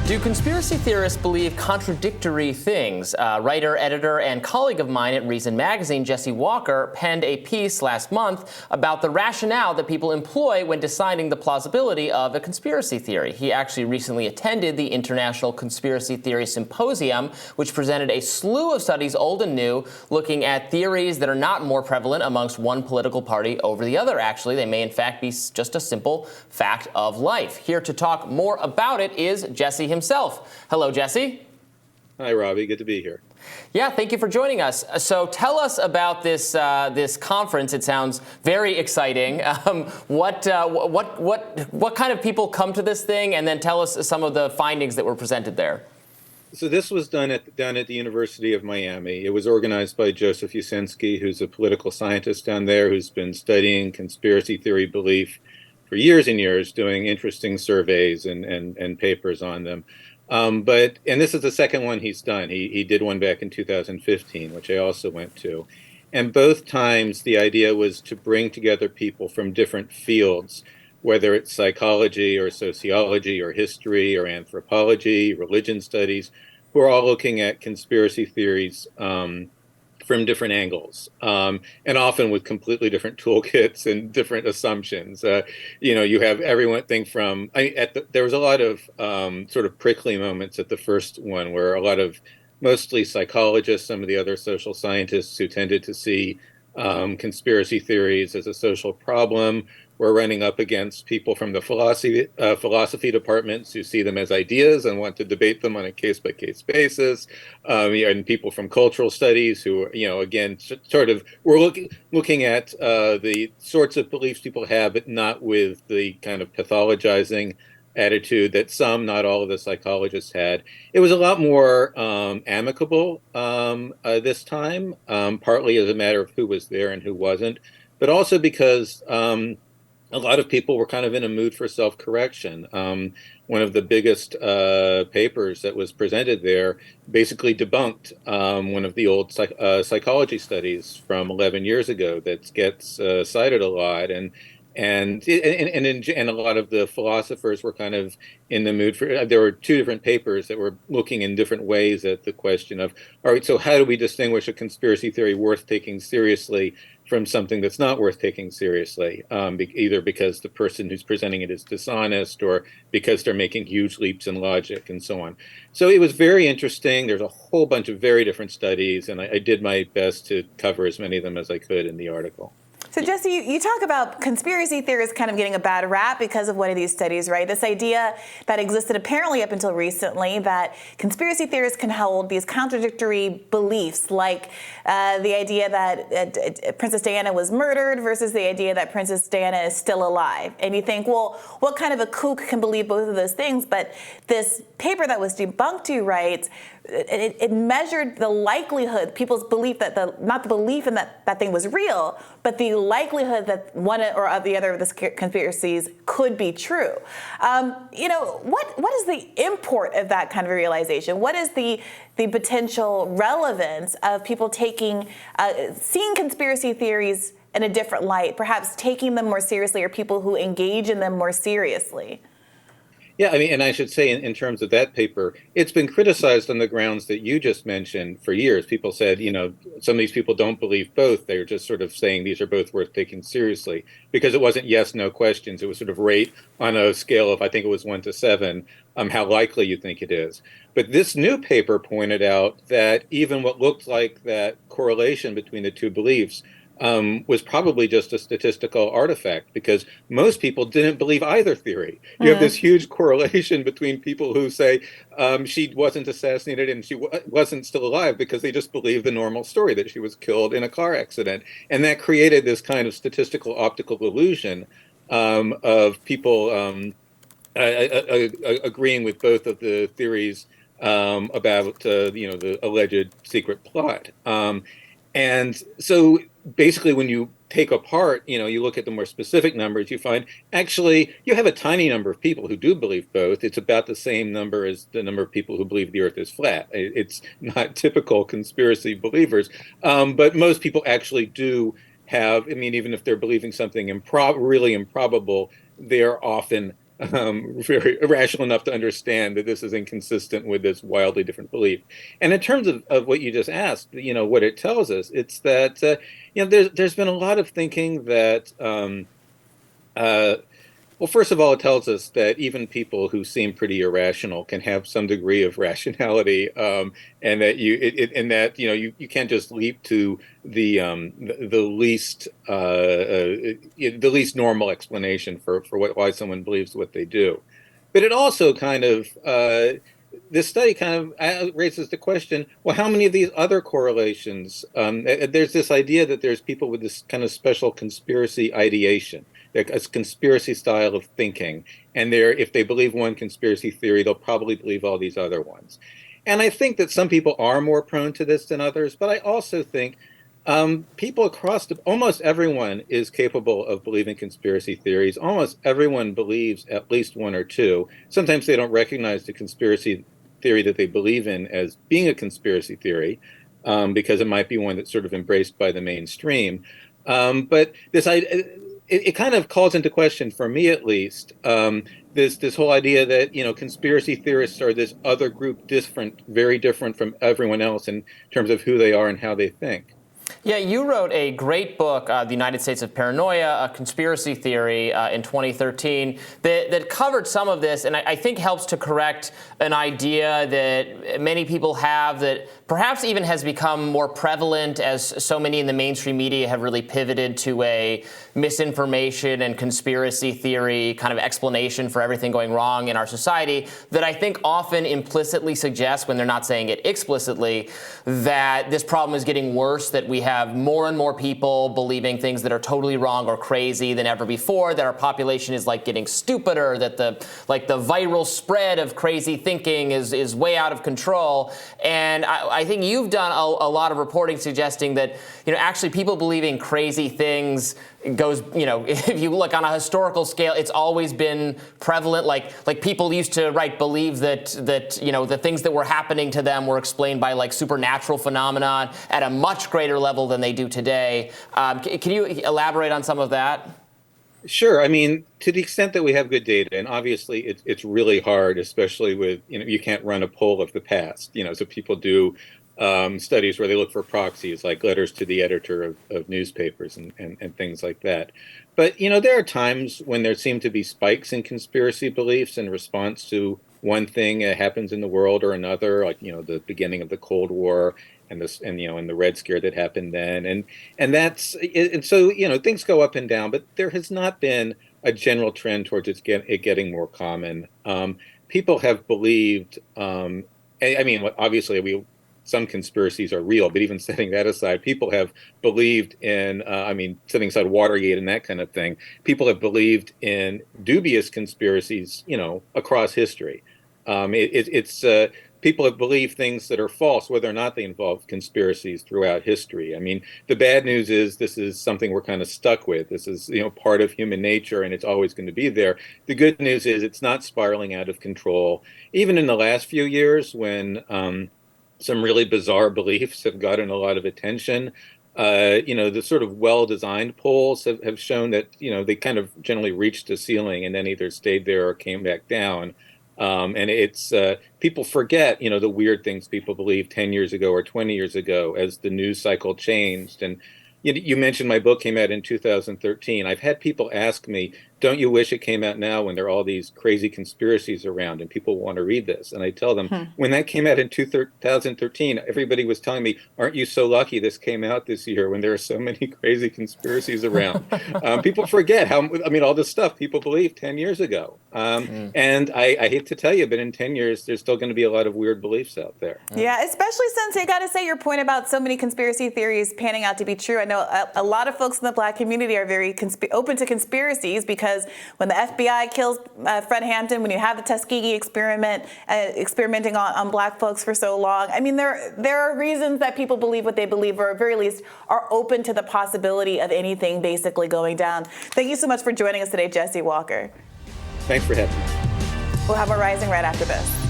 Do conspiracy theorists believe contradictory things? Writer, editor, and colleague of mine at Reason Magazine, Jesse Walker, penned a piece last month about the rationale that people employ when deciding the plausibility of a conspiracy theory. He actually recently attended the International Conspiracy Theory Symposium, which presented a slew of studies, old and new, looking at theories that are not more prevalent amongst one political party over the other. Actually, they may in fact be just a simple fact of life. Here to talk more about it is Jesse himself. Hello, Jesse. Hi, Robby. Good to be here. Yeah, thank you for joining us. So tell us about this this conference. It sounds very exciting. What kind of people come to this thing, and then tell us some of the findings that were presented there. So this was down at the University of Miami. It was organized by Joseph Uscinski, who's a political scientist down there, who's been studying conspiracy theory belief for years and years, doing interesting surveys and papers on them. And this is the second one he's done. He did one back in 2015, which I also went to. And both times the idea was to bring together people from different fields, whether it's psychology or sociology or history or anthropology, religion studies, who are all looking at conspiracy theories from different angles, and often with completely different toolkits and different assumptions. You have everyone think from, there was a lot of sort of prickly moments at the first one where a lot of mostly psychologists, some of the other social scientists who tended to see conspiracy theories as a social problem were running up against people from the philosophy departments who see them as ideas and want to debate them on a case-by-case basis, and people from cultural studies who, again, sort of were looking at the sorts of beliefs people have, but not with the kind of pathologizing attitude that some, not all of the psychologists had. It was a lot more amicable this time, partly as a matter of who was there and who wasn't, but also because a lot of people were kind of in a mood for self-correction. One of the biggest papers that was presented there basically debunked one of the old psychology studies from 11 years ago that gets cited a lot, and a lot of the philosophers were kind of in the mood for. There were two different papers that were looking in different ways at the question of, all right, so how do we distinguish a conspiracy theory worth taking seriously from something that's not worth taking seriously, either because the person who's presenting it is dishonest or because they're making huge leaps in logic and so on. So it was very interesting. There's a whole bunch of very different studies, and I did my best to cover as many of them as I could in the article. So, Jesse, you talk about conspiracy theorists kind of getting a bad rap because of one of these studies, right? This idea that existed apparently up until recently that conspiracy theorists can hold these contradictory beliefs, like the idea that Princess Diana was murdered versus the idea that Princess Diana is still alive. And you think, well, what kind of a kook can believe both of those things? But this paper that was debunked, you write, it measured the likelihood, people's belief that not the belief in that thing was real, but the likelihood that one or the other of the conspiracies could be true. What is the import of that kind of realization? What is the potential relevance of people seeing conspiracy theories in a different light, perhaps taking them more seriously, or people who engage in them more seriously? Yeah, I mean, and I should say in terms of that paper, it's been criticized on the grounds that you just mentioned for years. People said, some of these people don't believe both. They're just sort of saying these are both worth taking seriously, because it wasn't yes, no questions. It was sort of rate on a scale of, I think it was 1 to 7, how likely you think it is. But this new paper pointed out that even what looked like that correlation between the two beliefs was probably just a statistical artifact, because most people didn't believe either theory. You have this huge correlation between people who say she wasn't assassinated and she wasn't still alive because they just believe the normal story that she was killed in a car accident. And that created this kind of statistical optical illusion of people agreeing with both of the theories about the alleged secret plot. And so basically, when you take apart, you look at the more specific numbers, you find actually you have a tiny number of people who do believe both. It's about the same number as the number of people who believe the Earth is flat. It's not typical conspiracy believers, but most people actually do have, even if they're believing something really improbable, they're often very rational enough to understand that this is inconsistent with this wildly different belief. And in terms of what you just asked, what it tells us, it's that there's been a lot of thinking that well, first of all, it tells us that even people who seem pretty irrational can have some degree of rationality, and that you can't just leap to the least normal explanation for why someone believes what they do. But it also kind of this study kind of raises the question: well, how many of these other correlations? There's this idea that there's people with this kind of special conspiracy ideation, like a conspiracy style of thinking, and if they believe one conspiracy theory, they'll probably believe all these other ones. And I think that some people are more prone to this than others, but I also think people almost everyone is capable of believing conspiracy theories. Almost everyone believes at least one or two. Sometimes they don't recognize the conspiracy theory that they believe in as being a conspiracy theory, because it might be one that's sort of embraced by the mainstream. But this it kind of calls into question, for me at least, this whole idea that conspiracy theorists are this other group, very different from everyone else in terms of who they are and how they think. Yeah, you wrote a great book, The United States of Paranoia, a conspiracy theory, in 2013 that covered some of this, and I think helps to correct an idea that many people have that perhaps even has become more prevalent as so many in the mainstream media have really pivoted to a misinformation and conspiracy theory kind of explanation for everything going wrong in our society, that I think often implicitly suggests, when they're not saying it explicitly, that this problem is getting worse, that we have more and more people believing things that are totally wrong or crazy than ever before, that our population is like getting stupider, that the viral spread of crazy thinking is way out of control. And I think you've done a lot of reporting suggesting that actually people believing crazy things goes, if you look on a historical scale, it's always been prevalent. Like people used to believe that the things that were happening to them were explained by supernatural phenomenon at a much greater level than they do today. Can you elaborate on some of that? Sure. I mean, to the extent that we have good data, and obviously it's really hard, especially with you can't run a poll of the past. So people do studies where they look for proxies like letters to the editor of newspapers and things like that. But, there are times when there seem to be spikes in conspiracy beliefs in response to one thing that happens in the world or another, like, the beginning of the Cold War and and the Red Scare that happened then. And so, things go up and down, but there has not been a general trend towards it getting more common. People have believed, obviously some conspiracies are real, but even setting that aside, people have believed in, setting aside Watergate and that kind of thing, people have believed in dubious conspiracies, across history. People have believed things that are false, whether or not they involve conspiracies throughout history. I mean, the bad news is this is something we're kind of stuck with. This is, part of human nature, and it's always going to be there. The good news is it's not spiraling out of control. Even in the last few years, when some really bizarre beliefs have gotten a lot of attention, the sort of well-designed polls have shown that, they kind of generally reached a ceiling and then either stayed there or came back down. And it's people forget, the weird things people believed 10 years ago or 20 years ago as the news cycle changed. And you mentioned my book came out in 2013. I've had people ask me, don't you wish it came out now when there are all these crazy conspiracies around and people want to read this? And I tell them, when that came out in 2013, everybody was telling me, aren't you so lucky this came out this year when there are so many crazy conspiracies around? People forget all this stuff people believed 10 years ago. And I hate to tell you, but in 10 years, there's still going to be a lot of weird beliefs out there. Yeah, especially since I got to say your point about so many conspiracy theories panning out to be true. I know a lot of folks in the Black community are very open to conspiracies because when the FBI kills Fred Hampton, when you have the Tuskegee experiment, experimenting on Black folks for so long, I mean, there are reasons that people believe what they believe, or at very least are open to the possibility of anything basically going down. Thank you so much for joining us today, Jesse Walker. Thanks for having me. We'll have a Rising right after this.